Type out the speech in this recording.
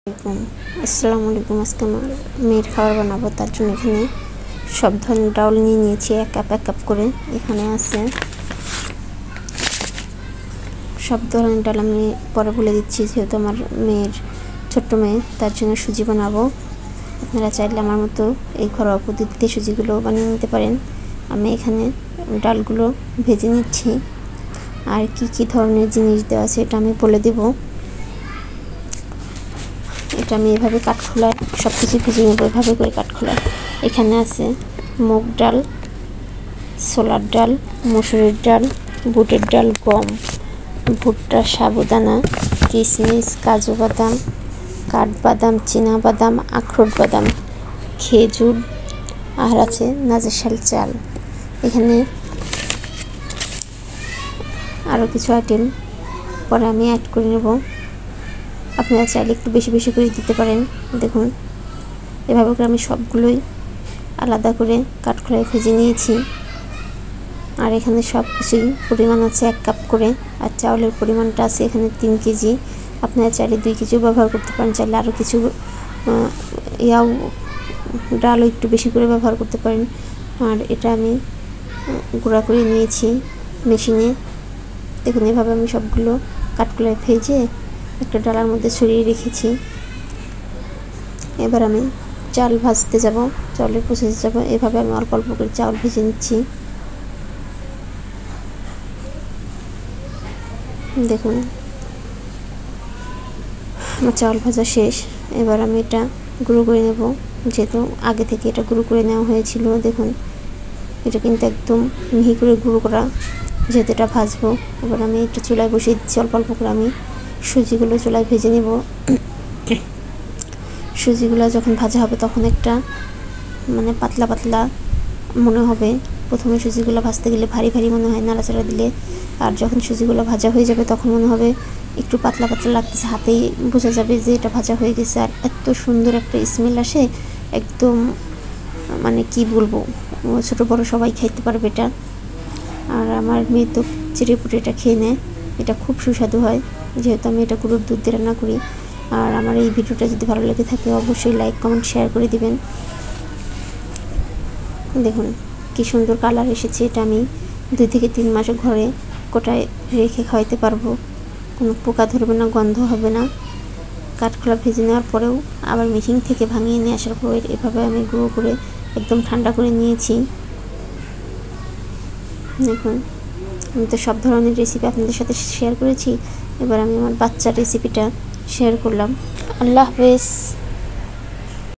আসসালামু আলাইকুম। আজকে মেয়ের খাবার বানাবো, তার জন্য এখানে সব ধরনের ডাউল নিয়ে নিয়েছি এক কাপ করে। এখানে আছে সব ধরনের ডাল, আমি পরে বলে দিচ্ছি, যেহেতু আমার মেয়ের ছোট্ট মেয়ে, তার জন্য সুজি বানাবো। আপনারা চাইলে আমার মতো এই ঘরোয়া পদ্ধতিতে সুজিগুলো বানিয়ে নিতে পারেন। আমি এখানে ডালগুলো ভেজে নিচ্ছি, আর কি ধরনের জিনিস দেওয়া আছে এটা আমি বলে দেব। এটা আমি এভাবে কাঠখোলায় সব কিছু ভেজে নেবো, এভাবে করে কাঠখোলায়। এখানে আছে মুগ ডাল, ছোলার ডাল, মসুরের ডাল, বুটের ডাল, গম, ভুট্টা, সাবুদানা, কিশমিশ, কাজু বাদাম, কাঠবাদাম, চীনা বাদাম, আখরোট বাদাম, খেজুর, আর আছে নাজেশাল চাল। এখানে আরও কিছু আইটেম পরে আমি অ্যাড করে নেব। আপনারা চাইলে একটু বেশি বেশি করে দিতে পারেন। দেখুন, এভাবে করে আমি সবগুলোই আলাদা করে কাঠখোলায় ভেজে নিয়েছি। আর এখানে সব কিছুই পরিমাণ আছে 1 কাপ করে, আর চাউলের পরিমাণটা আছে এখানে 3 কেজি। আপনারা চাইলে 2 কেজিও ব্যবহার করতে পারেন, চাইলে আরও কিছু ডালও একটু বেশি করে ব্যবহার করতে পারেন। আর এটা আমি গুঁড়া করে নিয়েছি মেশিনে। দেখুন, এভাবে আমি সবগুলো কাঠখোলায় ভেজে একটা ডালার মধ্যে ছড়িয়ে রেখেছি। এবার আমি চাল ভাজতে যাব, চাউলের প্রসেসে যাব। এভাবে আমি অল্প অল্প করে চাউল ভেজে নিচ্ছি। দেখুন, আমার চাউল ভাজা শেষ। এবার আমি এটা গুঁড়ো করে নেব, যেহেতু আগে থেকে এটা গুঁড়ো করে নেওয়া হয়েছিল। দেখুন, এটা কিন্তু একদম মিহি করে গুঁড়ো করা, যেহেতু এটা ভাজবো। এবার আমি একটু চুলায় বসিয়ে দিচ্ছি, অল্প অল্প করে আমি সুজিগুলো চুলায় ভেজে নেব। সুজিগুলো যখন ভাজা হবে তখন একটা পাতলা পাতলা মনে হবে। প্রথমে সুজিগুলো ভাজতে গেলে ভারী ভারী মনে হয় নাড়াচাড়া দিলে, আর যখন সুজিগুলো ভাজা হয়ে যাবে তখন মনে হবে একটু পাতলা পাতলা লাগতেছে, হাতেই বোঝা যাবে যে এটা ভাজা হয়ে গেছে। আর এত সুন্দর একটা স্মেল আসে, একদম কি বলবো, ছোটো বড়ো সবাই খাইতে পারবে এটা। আর আমার মেয়ে তো চিড়েপুটে এটা খেয়ে নেয়, এটা খুব সুস্বাদু হয়, যেহেতু আমি এটা গরুর দুধ দিয়ে রান্না করি। আর আমার এই ভিডিওটা যদি ভালো লেগে থাকে অবশ্যই লাইক কমেন্ট শেয়ার করে দিবেন। দেখুন কি সুন্দর কালার এসেছে। এটা আমি 2 থেকে 3 মাস ঘরে কোটায় রেখে খাওয়াইতে পারবো, কোনো পোকা ধরবে না, গন্ধ হবে না। কাঠখোলা ভেজে নেওয়ার পরেও আবার মেশিন থেকে ভাঙিয়ে নিয়ে আসার পর এভাবে আমি গুঁড়ো করে একদম ঠান্ডা করে নিয়েছি। দেখুন, আমি তো সব ধরনের রেসিপি আপনাদের সাথে শেয়ার করেছি। এবার আমি আমার বাচ্চার রেসিপিটা শেয়ার করলাম। আল্লাহ হাফেজ।